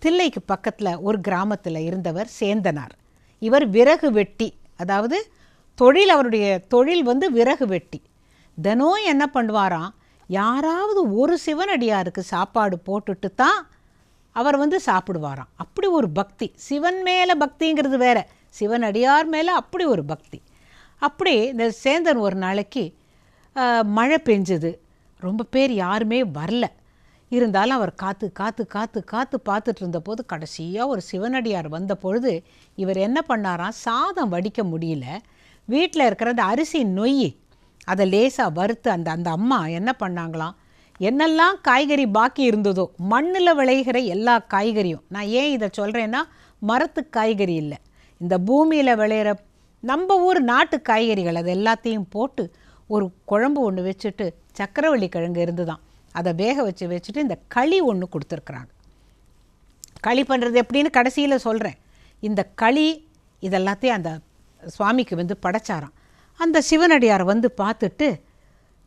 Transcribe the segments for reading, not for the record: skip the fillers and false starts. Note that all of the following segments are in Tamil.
தில்லைக்கு பக்கத்தில் ஒரு கிராமத்தில் இருந்தவர் சேந்தனார். இவர் விறகு வெட்டி, அதாவது அவருடைய தொழில் வந்து விறகு வெட்டி. தினம் என்ன பண்ணுவாராம், யாராவது ஒரு சிவனடியாருக்கு சாப்பாடு போட்டுட்டு தான் அவர் வந்து சாப்பிடுவாராம். அப்படி ஒரு பக்தி, சிவன் மேலே பக்திங்கிறது வேற, சிவனடியார் மேலே அப்படி ஒரு பக்தி. அப்படி இந்த சேந்தன் ஒரு நாளைக்கு மழை பெஞ்சுது, ரொம்ப பேர் யாருமே வரல. இருந்தாலும் அவர் காத்து காத்து காத்து காத்து பார்த்துட்டு இருந்தபோது கடைசியாக ஒரு சிவனடியார் வந்த பொழுது இவர் என்ன பண்ணாராம், சாதம் வடிக்க முடியல, வீட்டில் இருக்கிற அந்த அரிசி நொய் அதை லேசாக வறுத்து அந்த அம்மா என்ன பண்ணாங்களாம், என்னெல்லாம் காய்கறி பாக்கி இருந்ததோ, மண்ணில் விளைகிற எல்லா காய்கறியும், நான் ஏன் இதை சொல்கிறேன்னா மரத்து காய்கறி இல்லை, இந்த பூமியில் விளையிற நம்ம ஊர் நாட்டு காய்கறிகள், அது எல்லாத்தையும் போட்டு ஒரு குழம்பு ஒன்று வச்சுட்டு, சக்கரவள்ளி கிழங்கு இருந்து தான் அதை வேக வச்சுட்டு இந்த களி ஒன்று கொடுத்துருக்குறாங்க. களி பண்ணுறது எப்படின்னு கடைசியில் சொல்கிறேன். இந்த களி இதெல்லாத்தையும் அந்த சுவாமிக்கு வந்து படைச்சாராம். அந்த சிவனடியார் வந்து பார்த்துட்டு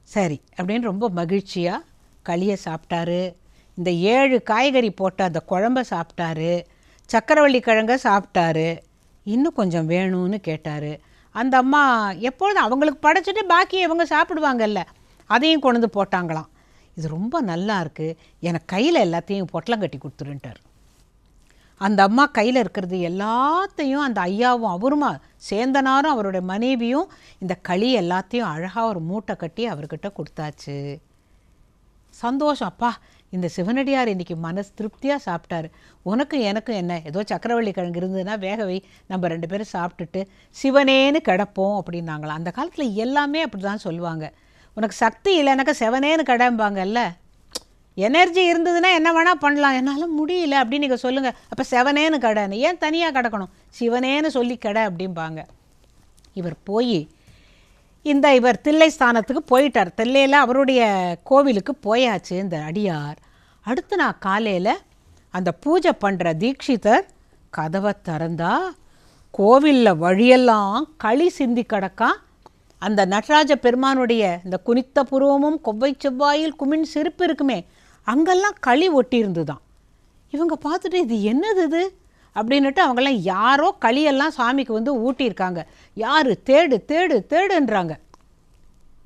சரி அப்படின்னு ரொம்ப மகிழ்ச்சியாக களியை சாப்பிட்டாரு. இந்த 7 காய்கறி போட்ட அந்த குழம்ப சாப்பிட்டாரு, சக்கரவள்ளி கிழங்க சாப்பிட்டாரு, இன்னும் கொஞ்சம் வேணும்னு கேட்டார். அந்த அம்மா எப்பொழுதும் அவங்களுக்கு படைச்சிட்டு பாக்கி இவங்க சாப்பிடுவாங்கல்ல, அதையும் கொண்டு வந்து போட்டாங்களாம். இது ரொம்ப நல்லா இருக்குது, எனக்கு கையில் எல்லாத்தையும் பொட்டலம் கட்டி கொடுத்துருன்ட்டார். அந்த அம்மா கையில் இருக்கிறது எல்லாத்தையும் அந்த ஐயாவும் அவருமா சேந்தனாரும் அவருடைய மனைவியும் இந்த களி எல்லாத்தையும் அழகாக ஒரு மூட்டை கட்டி அவர்கிட்ட கொடுத்தாச்சு. சந்தோஷம், அப்பா இந்த சிவனடியார் இன்றைக்கி மனசு திருப்தியாக சாப்பிட்டாரு, உனக்கு எனக்கும் என்ன, ஏதோ சக்கரவள்ளி கிழங்கு இருந்ததுன்னா வேக வை, நம்ம 2 பேரும் சாப்பிட்டுட்டு சிவனேன்னு கிடப்போம் அப்படின்னாங்களாம். அந்த காலத்தில் எல்லாமே அப்படி தான் சொல்லுவாங்க. உனக்கு சக்தி இல்லைனாக்கா செவனேன்னு கிடம்பாங்கல்ல, எனர்ஜி இருந்ததுன்னா என்ன வேணால் பண்ணலாம், என்னால் முடியல அப்படின்னு நீங்கள் சொல்லுங்கள், அப்போ செவனேன்னு கடைன்னு ஏன் தனியாக கிடக்கணும், சிவனேன்னு சொல்லி கடை அப்படிம்பாங்க. இவர் போய் இவர் தில்லை ஸ்தானத்துக்கு போயிட்டார். தில்லையில் அவருடைய கோவிலுக்கு போயாச்சு இந்த அடியார். அடுத்து நான் காலையில் அந்த பூஜை பண்ணுற தீட்சிதர் கதவை திறந்தா கோவிலில் வழியெல்லாம் களி சிந்தி கிடக்கான். அந்த நடராஜ பெருமானுடைய இந்த குனித்த புருவமும் கொவ்வை செவ்வாயில் குமின் சிரிப்பு இருக்குமே, அங்கெல்லாம் களி ஒட்டி இருந்துதான். இவங்க பார்த்துட்டு இது என்னது இது அப்படின்னுட்டு அவங்கெல்லாம் யாரோ களியெல்லாம் சாமிக்கு வந்து ஊட்டியிருக்காங்க. யார் தேடு தேடு தேடுன்றாங்க.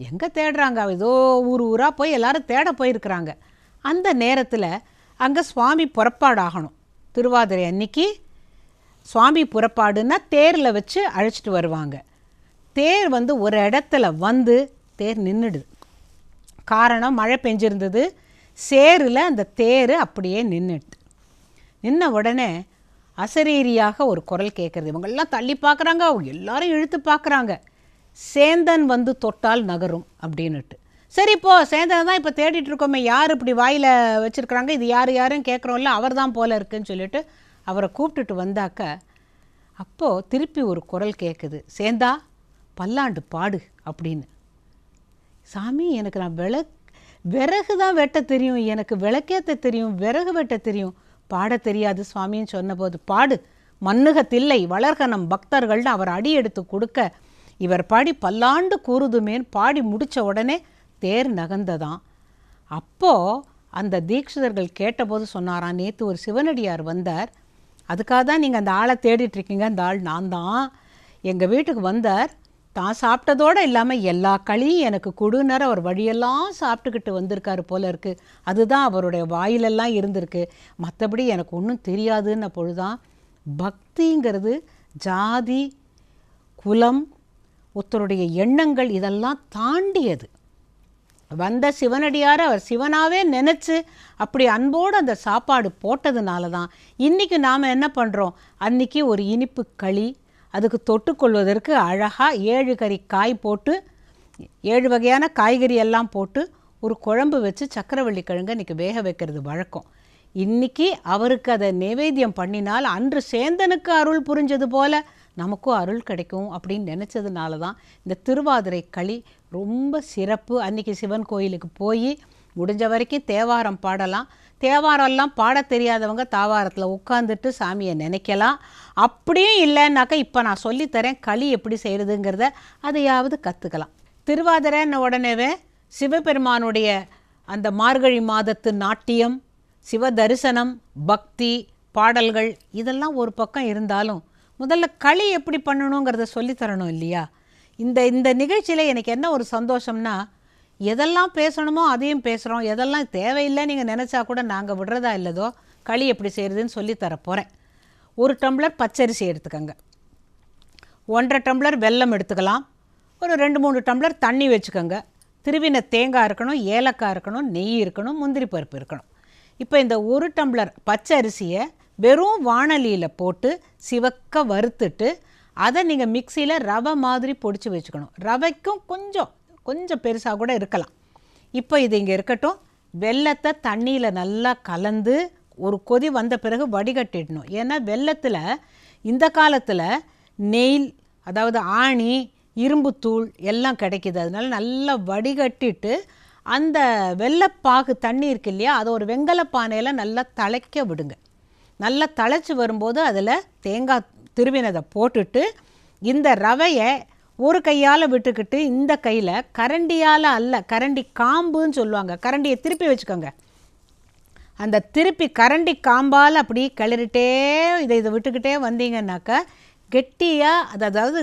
எங்கே தேடுறாங்க, ஏதோ ஊராக போய் எல்லாரும் தேட போயிருக்கிறாங்க. அந்த நேரத்தில் அங்கே சுவாமி புறப்பாடாகணும். திருவாதிரை அன்னைக்கு சுவாமி புறப்பாடுன்னா தேரில் வச்சு அழைச்சிட்டு வருவாங்க. தேர் வந்து ஒரு இடத்துல வந்து தேர் நின்றுடுது. காரணம் மழை பெஞ்சிருந்தது, சேரில் அந்த தேர் அப்படியே நின்ன உடனே அசரீரியாக ஒரு குரல் கேட்குறது. இவங்கெல்லாம் தள்ளி பார்க்குறாங்க, எல்லாரும் இழுத்து பார்க்குறாங்க. சேந்தன் வந்து தொட்டால் நகரும் அப்படின்னுட்டு. சரி இப்போது சேந்தனை தான் இப்போ தேடிட்டு இருக்கோமே, யார் இப்படி வாயில் வச்சுருக்குறாங்க, இது யாரும் கேட்குறோம்ல, அவர் தான் போல இருக்குன்னு சொல்லிட்டு அவரை கூப்பிட்டுட்டு வந்தாக்க அப்போது திருப்பி ஒரு குரல் கேட்குது, சேந்தா பல்லாண்டு பாடு அப்படின்னு. சாமி எனக்கு நான் விறகு தான் வெட்ட தெரியும், எனக்கு விளக்கேற்ற தெரியும், விறகு வெட்ட தெரியும், பாட தெரியாது சுவாமின்னு சொன்னபோது, பாடு மண்ணுக தில்லை வளர்கனம் பக்தர்கள்னு அவர் அடி எடுத்து கொடுக்க இவர் பாடி பல்லாண்டு கூறுதுமேன்னு பாடி முடித்த உடனே தேர் நகர்ந்ததான். அப்போது அந்த தீட்சிதர்கள் கேட்டபோது சொன்னாராம், நேற்று ஒரு சிவனடியார் வந்தார், அதுக்காக தான் நீங்கள் அந்த ஆளை தேடிட்டுருக்கீங்க, அந்த ஆள் நான் தான், எங்கள் வீட்டுக்கு வந்தார், தான் சாப்பிட்டதோடு இல்லாமல் எல்லா களியும் எனக்கு கொடுனார், அவர் வழியெல்லாம் சாப்பிட்டுக்கிட்டு வந்திருக்காரு போல இருக்குது, அதுதான் அவருடைய வாயிலெல்லாம் இருந்திருக்கு, மற்றபடி எனக்கு ஒன்றும் தெரியாதுன்ன பொழுதுதான் பக்திங்கிறது ஜாதி குலம் ஒருத்தருடைய எண்ணங்கள் இதெல்லாம் தாண்டியது. வந்த சிவனடியார் அவர் சிவனாகவே நினச்சி அப்படி அன்போடு அந்த சாப்பாடு போட்டதுனால தான் இன்றைக்கி நாம் என்ன பண்ணுறோம், அன்றைக்கி ஒரு இனிப்பு களி, அதுக்கு தொட்டுக்கொள்வதற்கு அழகாக 7 கறி காய் போட்டு 7 வகையான காய்கறி எல்லாம் போட்டு ஒரு குழம்பு வச்சு சக்கரவள்ளி கிழங்கு இன்றைக்கி வேக வைக்கிறது வழக்கம். இன்றைக்கி அவருக்கு அதை நைவேத்தியம் பண்ணினால் அன்று சேந்தனுக்கு அருள் புரிஞ்சது போல் நமக்கும் அருள் கிடைக்கும் அப்படின்னு நினச்சதுனால தான் இந்த திருவாதிரை களி ரொம்ப சிறப்பு. அன்றைக்கி சிவன் கோயிலுக்கு போய் முடிஞ்ச வரைக்கும் தேவாரம் பாடலாம். தேவாரம்லாம் பாட தெரியாதவங்க தாவாரத்தில் உட்காந்துட்டு சாமியை நினைக்கலாம். அப்படியும் இல்லைன்னாக்கா இப்போ நான் சொல்லித்தரேன் களி எப்படி செய்கிறதுங்கிறத அதையாவது கற்றுக்கலாம். திருவாதிரைன்ன உடனேவே சிவபெருமானுடைய அந்த மார்கழி மாதத்து நாட்டியம், சிவ தரிசனம், பக்தி, பாடல்கள் இதெல்லாம் ஒரு பக்கம் இருந்தாலும் முதல்ல களி எப்படி பண்ணணுங்கிறத சொல்லித்தரணும் இல்லையா? இந்த இந்த நிகழ்ச்சியில் எனக்கு என்ன ஒரு சந்தோஷம்னா, எதெல்லாம் பேசணுமோ அதையும் பேசுகிறோம், எதெல்லாம் தேவையில்லை நீங்கள் நினச்சா கூட நாங்கள் விடுறதா இல்லதோ களி எப்படி செய்கிறதுன்னு சொல்லித்தர போகிறேன். 1 டம்ளர் பச்சரிசி எடுத்துக்கோங்க, 1.5 டம்ளர் வெல்லம் எடுத்துக்கலாம், ஒரு 2-3 டம்ளர் தண்ணி வச்சுக்கோங்க, திருவின தேங்காய் இருக்கணும், ஏலக்காய் இருக்கணும், நெய் இருக்கணும், முந்திரி பருப்பு இருக்கணும். இப்போ இந்த 1 டம்ளர் பச்சை அரிசியை வெறும் வாணலியில் போட்டு சிவக்க வறுத்துட்டு அதை நீங்கள் மிக்சியில் ரவை மாதிரி பொடிச்சு வச்சுக்கணும். ரவைக்கும் கொஞ்சம் பெருசாக கூட இருக்கலாம். இப்போ இது இங்கே இருக்கட்டும். வெல்லத்தை தண்ணியில் நல்லா கலந்து ஒரு கொதி வந்த பிறகு வடிகட்டிடணும். ஏன்னா வெல்லத்தில் இந்த காலத்தில் நெய், அதாவது ஆணி, இரும்புத்தூள் எல்லாம் கிடைக்கிது. அதனால நல்லா வடிகட்டிட்டு அந்த வெல்லப்பாகு தண்ணி இருக்கு இல்லையா, அதை ஒரு வெங்கல பானையில் நல்லா திளைக்க விடுங்க. நல்லா திளைச்சி வரும்போது அதில் தேங்காய் திருவினதை போட்டுட்டு இந்த ரவையை ஒரு கையால் விட்டுக்கிட்டு இந்த கையில் கரண்டியால் அல்ல, கரண்டி காம்புன்னு சொல்லுவாங்க, கரண்டியை திருப்பி வச்சுக்கோங்க. அந்த திருப்பி கரண்டி காம்பால் அப்படி கிளறிட்டே இதை விட்டுக்கிட்டே வந்தீங்கன்னாக்கா கெட்டியாக, அதாவது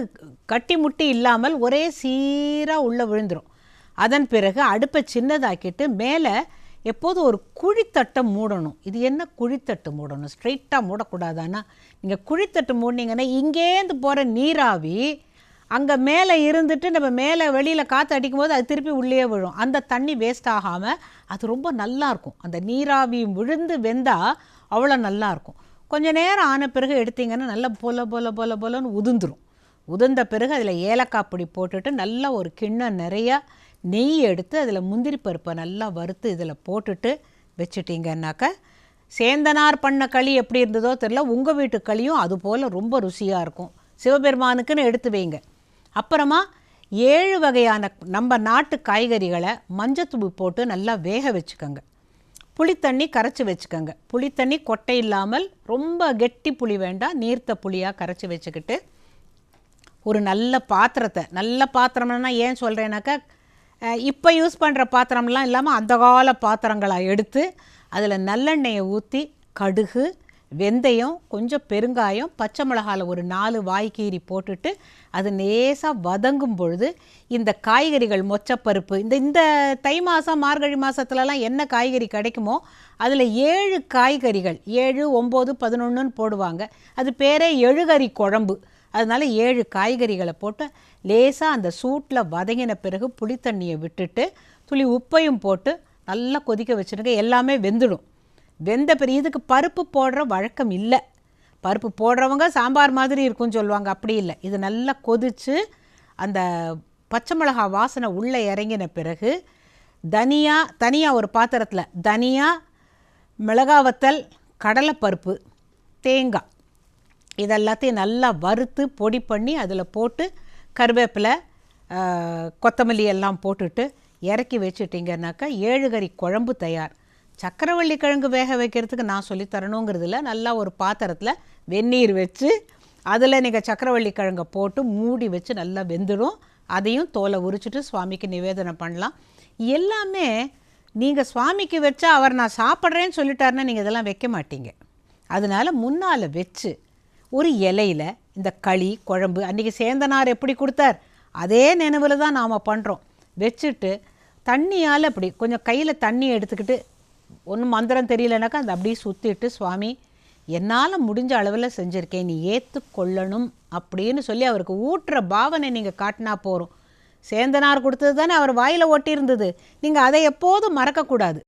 கட்டி முட்டி இல்லாமல் ஒரே சீராக உள்ளே விழுந்துடும். அதன் பிறகு அடுப்பை சின்னதாக்கிட்டு மேலே எப்போதும் ஒரு குழித்தட்டை மூடணும். இது என்ன குழித்தட்டு மூடணும்? ஸ்ட்ரெயிட்டாக மூடக்கூடாதானா? நீங்கள் குழித்தட்டு மூடினீங்கன்னா இங்கேருந்து போகிற நீராவி அங்கே மேலே இருந்துட்டு நம்ம மேலே வெளியில் காற்று அடிக்கும் போது அது திருப்பி உள்ளே விழும். அந்த தண்ணி வேஸ்ட் ஆகாமல் அது ரொம்ப நல்லாயிருக்கும். அந்த நீராவி விழுந்து வெந்தால் அவ்வளோ நல்லாயிருக்கும். கொஞ்சம் நேரம் ஆன பிறகு எடுத்திங்கன்னா நல்லா போலன்னு உதிர்ந்துடும். உதிர்ந்த பிறகு அதில் ஏலக்காய் பொடி போட்டுட்டு நல்லா ஒரு கிண்ணம் நிறையா நெய் எடுத்து அதில் முந்திரி பருப்பை நல்லா வறுத்து இதில் போட்டுட்டு வச்சுட்டிங்கன்னாக்கா சேந்தனார் பண்ண களி எப்படி இருந்ததோ தெரியல, உங்கள் வீட்டு களியும் அதுபோல் ரொம்ப ருசியாக இருக்கும். சிவபெருமானுக்குன்னு எடுத்து வைங்க. அப்புறமா 7 வகையான நம்ம நாட்டு காய்கறிகளை மஞ்சத்தூள் போட்டு நல்லா வேக வச்சுக்கோங்க. புளித்தண்ணி கரைச்சி வச்சுக்கோங்க. புளித்தண்ணி கொட்டை இல்லாமல் ரொம்ப கெட்டி புளி வேண்டாம், நீர்த்த புளியாக கரைச்சி வச்சுக்கிட்டு ஒரு நல்ல பாத்திரத்தை, நல்ல பாத்திரம்னா ஏன் சொல்கிறேன்னாக்கா இப்போ யூஸ் பண்ணுற பாத்திரம்லாம் இல்லாமல் அந்த கால பாத்திரங்களை எடுத்து அதில் நல்லெண்ணெயை ஊற்றி கடுகு, வெந்தயம், கொஞ்சம் பெருங்காயம், பச்சை மிளகாயில் ஒரு 4 வாய்க்கீரி போட்டுட்டு அது லேசாக வதங்கும் பொழுது இந்த காய்கறிகள், மொச்சப்பருப்பு, இந்த தை மாதம் மார்கழி மாதத்துலலாம் என்ன காய்கறி கிடைக்குமோ அதில் 7 காய்கறிகள், 7, 9, 11ன்னு போடுவாங்க. அது பேரே எழுகறி குழம்பு. அதனால் 7 காய்கறிகளை போட்டு லேசாக அந்த சூட்டில் வதங்கின பிறகு புளித்தண்ணியை விட்டுட்டு துளி உப்பையும் போட்டு நல்லா கொதிக்க வச்சுருங்க. எல்லாமே வெந்துடும். வெந்த பிறகு இதுக்கு பருப்பு போடுற வழக்கம் இல்லை. பருப்பு போடுறவங்க சாம்பார் மாதிரி இருக்குன்னு சொல்லுவாங்க, அப்படி இல்லை. இது நல்லா கொதித்து அந்த பச்சை மிளகா வாசனை உள்ளே இறங்கின பிறகு தனியாக ஒரு பாத்திரத்தில் தனியா, மிளகாவத்தல், கடலைப்பருப்பு, தேங்காய் இதெல்லாத்தையும் நல்லா வறுத்து பொடி பண்ணி அதில் போட்டு கருவேப்பிலை, கொத்தமல்லி எல்லாம் போட்டுட்டு இறக்கி வச்சுட்டிங்கன்னாக்கா 7 கறி குழம்பு தயார். சக்கரவள்ளி கிழங்கு வேக வைக்கிறதுக்கு நான் சொல்லித்தரணுங்கிறதுல நல்லா ஒரு பாத்திரத்தில் வெந்நீர் வச்சு அதில் நீங்கள் சக்கரவள்ளி கிழங்கை போட்டு மூடி வச்சு நல்லா வெந்துடும். அதையும் தோலை உரிச்சிட்டு சுவாமிக்கு நிவேதனம் பண்ணலாம். எல்லாமே நீங்கள் சுவாமிக்கு வச்சா அவர் நான் சாப்பிட்றேன்னு சொல்லிட்டாருன்னா நீங்கள் இதெல்லாம் வைக்க மாட்டீங்க. அதனால் முன்னால் வச்சு ஒரு இலையில் இந்த களி குழம்பு அன்றைக்கி சேந்தனார் எப்படி கொடுத்தார் அதே நினைவில் தான் நாம் பண்ணுறோம். வச்சுட்டு தண்ணியால் அப்படி கொஞ்சம் கையில் தண்ணி எடுத்துக்கிட்டு, ஒன்றும் மந்திரம் தெரியலனாக்கா அதை அப்படியே சுற்றிட்டு, சுவாமி என்னால் முடிஞ்ச அளவில் செஞ்சுருக்கேன், நீ ஏற்றுக்கொள்ளணும் அப்படின்னு சொல்லி அவருக்கு ஊட்டுற பாவனை நீங்கள் காட்டினா போகிறோம். சேந்தனார் கொடுத்தது தானே அவர் வாயில் ஒட்டியிருந்தது. நீங்கள் அதை எப்போதும் மறக்கக்கூடாது.